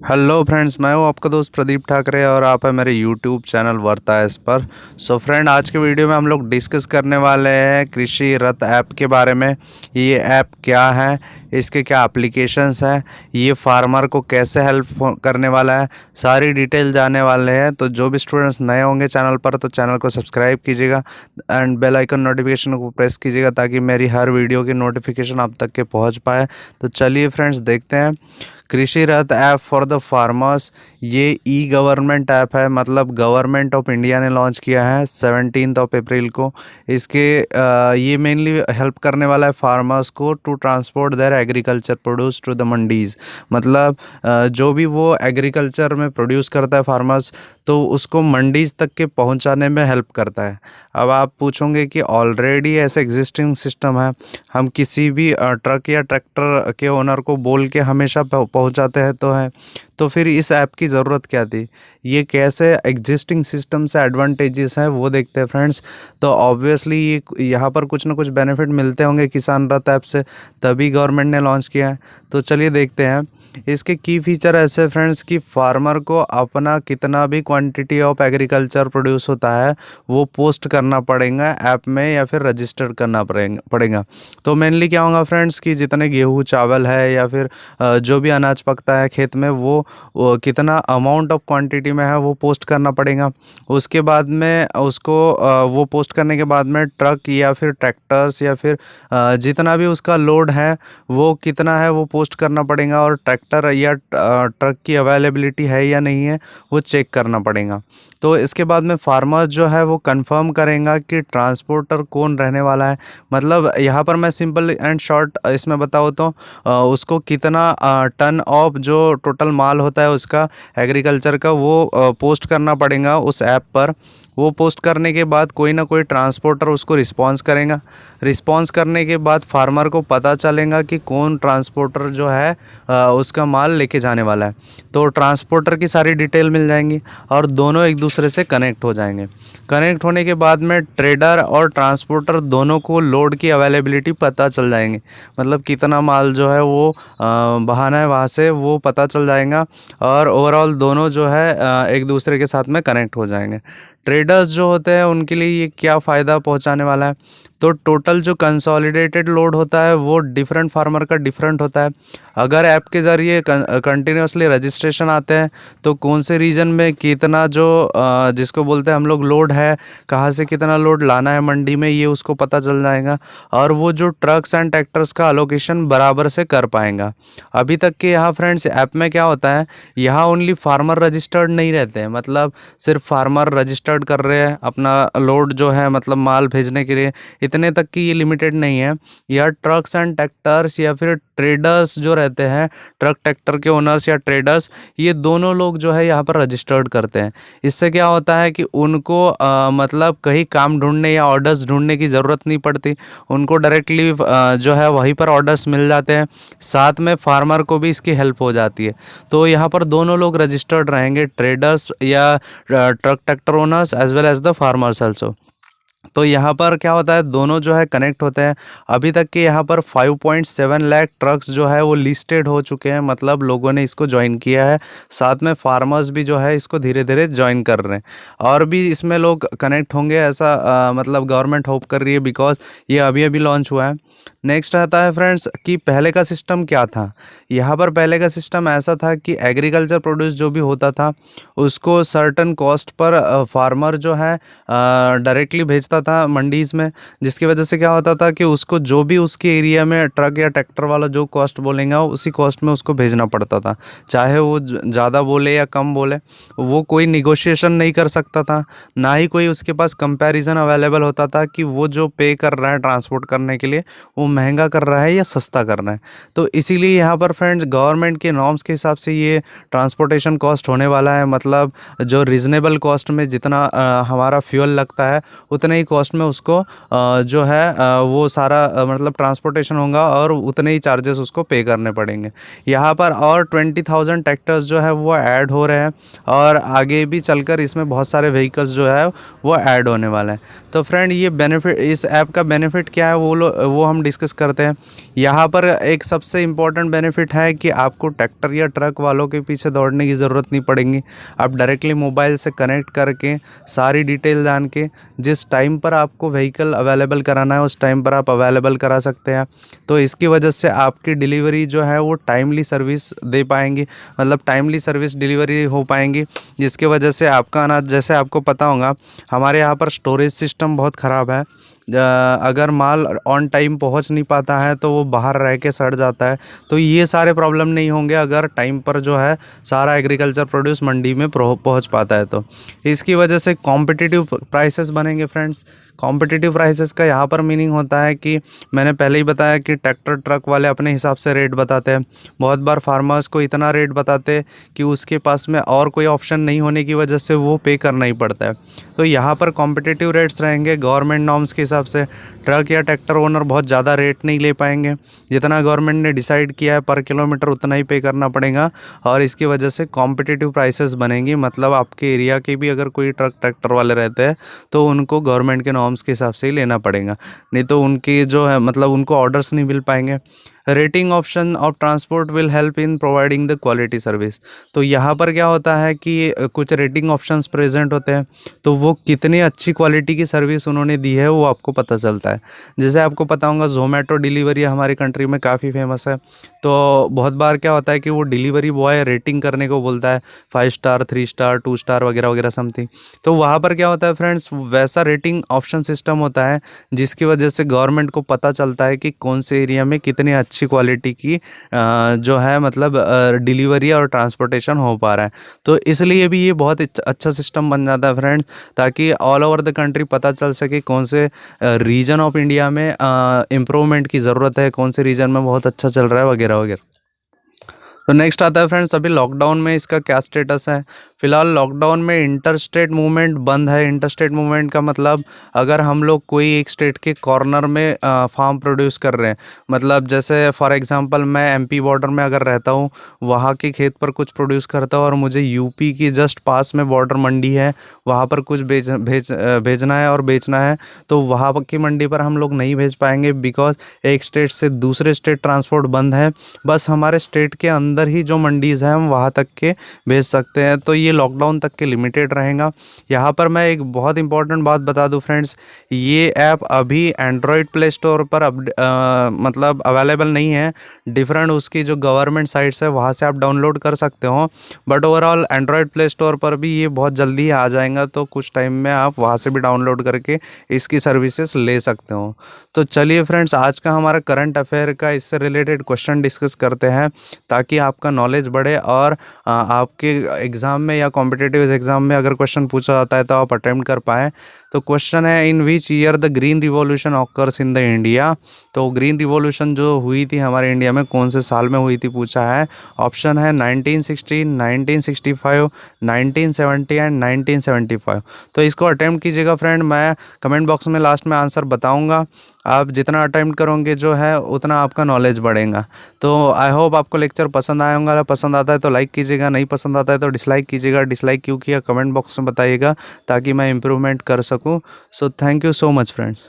Hello friends, मैं हूं आपका दोस्त प्रदीप ठाकरे और आप है मेरे यूट्यूब चैनल वर्ता इस पर। सो फ्रेंड, आज के वीडियो में हम लोग डिस्कस करने वाले हैं कृषि रथ ऐप के बारे में। ये ऐप क्या है, इसके क्या एप्लीकेशंस हैं, ये फार्मर को कैसे हेल्प करने वाला है, सारी डिटेल जानने वाले हैं। तो जो भी स्टूडेंट्स नए होंगे चैनल पर तो चैनल को सब्सक्राइब कीजिएगा एंड बेल आइकन नोटिफिकेशन को प्रेस कीजिएगा ताकि मेरी हर वीडियो की नोटिफिकेशन आप तक के पहुंच पाए। तो चलिए फ्रेंड्स, देखते हैं कृषि रथ ऐप फॉर द फार्मर्स। ये ई गवर्नमेंट ऐप है, मतलब गवर्नमेंट ऑफ इंडिया ने लॉन्च किया है 17 अप्रैल को। इसके ये मेनली हेल्प करने वाला है फार्मर्स को to transport their agriculture produce to the mandis. मतलब जो भी वो एग्रीकल्चर में प्रोड्यूस करता है फार्मर्स, तो उसको मंडीज़ तक के पहुंचाने में हेल्प करता है। अब आप पूछोगे कि ऑलरेडी ऐसे एग्जिस्टिंग सिस्टम है, हम किसी भी ट्रक या ट्रैक्टर के ओनर को बोल के हमेशा पहुंचाते हैं तो फिर इस ऐप की ज़रूरत क्या थी। ये कैसे एग्जिस्टिंग सिस्टम से एडवांटेजेस हैं वो देखते हैं फ्रेंड्स। तो ऑब्वियसली ये यहाँ पर कुछ ना कुछ बेनिफिट मिलते होंगे किसान रथ ऐप से, तभी गवर्नमेंट ने लॉन्च किया है। तो चलिए देखते हैं। इसके की फीचर ऐसे फ्रेंड्स कि फार्मर को अपना कितना भी क्वांटिटी ऑफ एग्रीकल्चर प्रोड्यूस होता है वो पोस्ट करना पड़ेगा ऐप में या फिर रजिस्टर करना पड़ेगा। तो मेनली क्या होगा फ्रेंड्स कि जितने गेहूँ चावल है या फिर जो भी अनाज पकता है खेत में वो कितना अमाउंट ऑफ क्वांटिटी में है वो पोस्ट करना पड़ेगा। उसके बाद में उसको वो पोस्ट करने के बाद में ट्रक या फिर ट्रैक्टर्स या फिर जितना भी उसका लोड है वो कितना है वो पोस्ट करना पड़ेगा, और ट्रैक्टर या ट्रक की अवेलेबिलिटी है या नहीं है वो चेक करना पड़ेगा। तो इसके बाद में फार्मर जो है वो कंफर्म करेगा कि ट्रांसपोर्टर कौन रहने वाला है। मतलब यहाँ पर मैं सिंपल एंड शॉर्ट इसमें बताऊँ तो उसको कितना टन ऑफ जो टोटल माल होता है उसका एग्रीकल्चर का वो पोस्ट करना पड़ेगा उस ऐप पर। वो पोस्ट करने के बाद कोई ना कोई ट्रांसपोर्टर उसको रिस्पॉन्स करेगा। रिस्पॉन्स करने के बाद फार्मर को पता चलेगा कि कौन ट्रांसपोर्टर जो है उसका माल लेके जाने वाला है। तो ट्रांसपोर्टर की सारी डिटेल मिल जाएंगी और दोनों एक दूसरे से कनेक्ट हो जाएंगे। कनेक्ट होने के बाद में ट्रेडर और ट्रांसपोर्टर दोनों को लोड की अवेलेबिलिटी पता चल जाएंगे। मतलब कितना माल जो है वो बहाना है वहाँ से वो पता चल जाएगा, और ओवरऑल दोनों जो है एक दूसरे के साथ में कनेक्ट हो जाएंगे। ट्रेडर्स जो होते हैं उनके लिए ये क्या फ़ायदा पहुंचाने वाला है, तो टोटल जो कंसोलिडेटेड लोड होता है वो डिफरेंट फार्मर का डिफरेंट होता है। अगर ऐप के ज़रिए कंटिन्यूसली रजिस्ट्रेशन आते हैं तो कौन से रीजन में कितना जो जिसको बोलते हैं हम लोग लोड है, कहाँ से कितना लोड लाना है मंडी में, ये उसको पता चल जाएगा। और वो जो ट्रक्स एंड ट्रैक्टर्स का अलोकेशन बराबर से कर पाएगा। अभी तक के यहाँ फ्रेंड्स ऐप में क्या होता है, यहाँ ओनली फार्मर रजिस्टर्ड नहीं रहते हैं। मतलब सिर्फ फार्मर रजिस्टर्ड कर रहे हैं अपना लोड जो है, मतलब माल भेजने के लिए, इतने तक की ये लिमिटेड नहीं है। यह ट्रक्स एंड ट्रैक्टर्स या फिर ट्रेडर्स जो रहते हैं, ट्रक ट्रैक्टर के ओनर्स या ट्रेडर्स, ये दोनों लोग जो है यहाँ पर रजिस्टर्ड करते हैं। इससे क्या होता है कि उनको मतलब कहीं काम ढूंढने या ऑर्डर्स ढूंढने की ज़रूरत नहीं पड़ती। उनको डायरेक्टली जो है वहीं पर ऑर्डर्स मिल जाते हैं। साथ में फार्मर को भी इसकी हेल्प हो जाती है। तो यहाँ पर दोनों लोग रजिस्टर्ड रहेंगे, ट्रेडर्स या truck tractor owners as well as the farmers also. तो यहाँ पर क्या होता है, दोनों जो है कनेक्ट होते हैं। अभी तक के यहाँ पर 5.7 लाख ट्रक्स जो है वो लिस्टेड हो चुके हैं, मतलब लोगों ने इसको ज्वाइन किया है। साथ में फार्मर्स भी जो है इसको धीरे धीरे ज्वाइन कर रहे हैं, और भी इसमें लोग कनेक्ट होंगे ऐसा मतलब गवर्नमेंट होप कर रही है, बिकॉज ये अभी अभी लॉन्च हुआ है। नेक्स्ट आता है फ्रेंड्स कि पहले का सिस्टम क्या था। यहाँ पर पहले का सिस्टम ऐसा था कि एग्रीकल्चर प्रोड्यूस जो भी होता था उसको सर्टन कॉस्ट पर फार्मर जो है डायरेक्टली भेजता था मंडीज़ में, जिसकी वजह से क्या होता था कि उसको जो भी उसके एरिया में ट्रक या ट्रैक्टर वाला जो कॉस्ट बोलेगा उसी कॉस्ट में उसको भेजना पड़ता था। चाहे वो ज़्यादा बोले या कम बोले, वो कोई निगोशिएशन नहीं कर सकता था, ना ही कोई उसके पास कंपैरिजन अवेलेबल होता था कि वो जो पे कर रहा है ट्रांसपोर्ट करने के लिए वो महंगा कर रहा है या सस्ता कर रहा है। तो इसीलिए यहाँ पर फ्रेंड्स गवर्नमेंट के नॉर्म्स के हिसाब से ये ट्रांसपोर्टेशन कॉस्ट होने वाला है। मतलब जो रीज़नेबल कॉस्ट में जितना हमारा फ्यूल लगता है उतने ही कॉस्ट में उसको जो है वो सारा मतलब ट्रांसपोर्टेशन होगा और उतने ही चार्जेस उसको पे करने पड़ेंगे। यहाँ पर और 20,000 ट्रैक्टर्स जो है वो ऐड हो रहे हैं और आगे भी चलकर इसमें बहुत सारे व्हीकल्स जो है वो ऐड होने वाले हैं। तो फ्रेंड ये बेनिफिट, इस ऐप का बेनिफिट क्या है वो हम डिस्कस करते हैं। यहाँ पर एक सबसे इम्पॉर्टेंट बेनिफिट है कि आपको ट्रैक्टर या ट्रक वालों के पीछे दौड़ने की ज़रूरत नहीं पड़ेगी। आप डायरेक्टली मोबाइल से कनेक्ट करके सारी डिटेल जान के जिस टाइम पर आपको व्हीकल अवेलेबल कराना है उस टाइम पर आप अवेलेबल करा सकते हैं। तो इसकी वजह से आपकी डिलीवरी जो है वो टाइमली सर्विस दे पाएंगी, मतलब टाइमली सर्विस डिलीवरी हो पाएंगी, जिसकी वजह से आपका अनाज, जैसे आपको पता होगा हमारे यहाँ पर स्टोरेज सिस्टम बहुत ख़राब है। अगर माल ऑन टाइम पहुंच नहीं पाता है तो वो बाहर रह के सड़ जाता है। तो ये सारे प्रॉब्लम नहीं होंगे अगर टाइम पर जो है सारा एग्रीकल्चर प्रोड्यूस मंडी में पहुंच पाता है। तो इसकी वजह से कॉम्पिटिटिव प्राइसेस बनेंगे फ्रेंड्स। कॉम्पिटिटिव प्राइसेस का यहाँ पर मीनिंग होता है कि मैंने पहले ही बताया कि ट्रैक्टर ट्रक वाले अपने हिसाब से रेट बताते हैं। बहुत बार फार्मर्स को इतना रेट बताते कि उसके पास में और कोई ऑप्शन नहीं होने की वजह से वो पे करना ही पड़ता है। तो यहाँ पर कॉम्पिटिटिव रेट्स रहेंगे गवर्नमेंट नॉर्म्स के हिसाब से। ट्रक या ट्रैक्टर ओनर बहुत ज़्यादा रेट नहीं ले पाएंगे, जितना गवर्नमेंट ने डिसाइड किया है पर किलोमीटर उतना ही पे करना पड़ेगा और इसकी वजह से कॉम्पिटिटिव प्राइसेस बनेंगी। मतलब आपके एरिया के भी अगर कोई ट्रक ट्रैक्टर वाले रहते हैं तो उनको गवर्नमेंट के नॉर्म्स के हिसाब से ही लेना पड़ेगा, नहीं तो उनकी जो है मतलब उनको ऑर्डर्स नहीं मिल पाएंगे। Rating option of transport will help in providing the quality service. तो यहाँ पर क्या होता है कि कुछ रेटिंग ऑप्शंस प्रेजेंट होते हैं, तो वो कितनी अच्छी क्वालिटी की सर्विस उन्होंने दी है वो आपको पता चलता है। जैसे आपको पता होगा ज़ोमैटो डिलीवरी हमारी कंट्री में काफ़ी फेमस है। तो बहुत बार क्या होता है कि वो डिलीवरी बॉय रेटिंग करने को बोलता है 5 स्टार 3 स्टार 2 स्टार वगैरह वगैरह समथिंग। तो वहाँ पर क्या होता है फ्रेंड्स, वैसा रेटिंग ऑप्शन सिस्टम होता है जिसकी वजह से गवर्नमेंट को पता चलता है कि कौन से एरिया में कितनी अच्छी क्वालिटी की जो है मतलब डिलीवरी और ट्रांसपोर्टेशन हो पा रहा है। तो इसलिए भी ये बहुत अच्छा सिस्टम बन जाता है फ्रेंड्स, ताकि ऑल ओवर द कंट्री पता चल सके कौन से रीजन ऑफ इंडिया में इम्प्रूवमेंट की ज़रूरत है, कौन से रीजन में बहुत अच्छा चल रहा है वगैरह वगैरह। तो नेक्स्ट आता है फ्रेंड्स, अभी लॉकडाउन में इसका क्या स्टेटस है। फिलहाल लॉकडाउन में इंटरस्टेट मूवमेंट बंद है। इंटरस्टेट मूवमेंट का मतलब अगर हम लोग कोई एक स्टेट के कॉर्नर में फार्म प्रोड्यूस कर रहे हैं, मतलब जैसे फॉर एग्जांपल मैं एमपी बॉर्डर में अगर रहता हूँ, वहाँ के खेत पर कुछ प्रोड्यूस करता हूँ और मुझे यूपी की जस्ट पास में बॉर्डर मंडी है, वहाँ पर कुछ भेजना है और बेचना है, तो वहाँ की मंडी पर हम लोग नहीं भेज पाएंगे बिकॉज एक स्टेट से दूसरे स्टेट ट्रांसपोर्ट बंद है। बस हमारे स्टेट के अंदर ही जो मंडीज़ हैं हम वहाँ तक के भेज सकते हैं। तो ये लॉकडाउन तक के लिमिटेड रहेगा। यहाँ पर मैं एक बहुत इंपॉर्टेंट बात बता दूं फ्रेंड्स, ये ऐप अभी एंड्रॉयड प्ले स्टोर पर मतलब अवेलेबल नहीं है। डिफरेंट उसकी जो गवर्नमेंट साइट्स है वहाँ से आप डाउनलोड कर सकते हो, but overall Android play store पर भी ये बहुत जल्दी ही आ जाएगा। तो कुछ टाइम में आप वहाँ से भी डाउनलोड करके इसकी सर्विसेज ले सकते हो। तो चलिए फ्रेंड्स, आज का हमारा करंट अफेयर का इससे रिलेटेड क्वेश्चन डिस्कस करते हैं ताकि आपका नॉलेज बढ़े और आपके एग्ज़ाम में या कॉम्पिटिटिव एग्ज़ाम में अगर क्वेश्चन पूछा जाता है तो आप अटेम्प्ट कर पाएँ। तो क्वेश्चन है, in which year the green revolution occurs in the India. तो ग्रीन रिवॉल्यूशन जो हुई थी हमारे इंडिया में कौन से साल में हुई थी पूछा है। ऑप्शन है 1960, 1965, 1970 एंड 1975। तो इसको अटेम्प्ट कीजिएगा फ्रेंड, मैं कमेंट बॉक्स में लास्ट में आंसर बताऊंगा। आप जितना अटेम्प्ट करोगे जो है उतना आपका नॉलेज बढ़ेगा। तो आई होप आपको लेक्चर पसंद आया होगा। पसंद आता है तो लाइक कीजिएगा, नहीं पसंद आता है तो डिसलाइक कीजिएगा। डिसलाइक क्यों किया कमेंट बॉक्स में बताइएगा ताकि मैं इम्प्रूवमेंट कर सकूं। So thank you so much friends.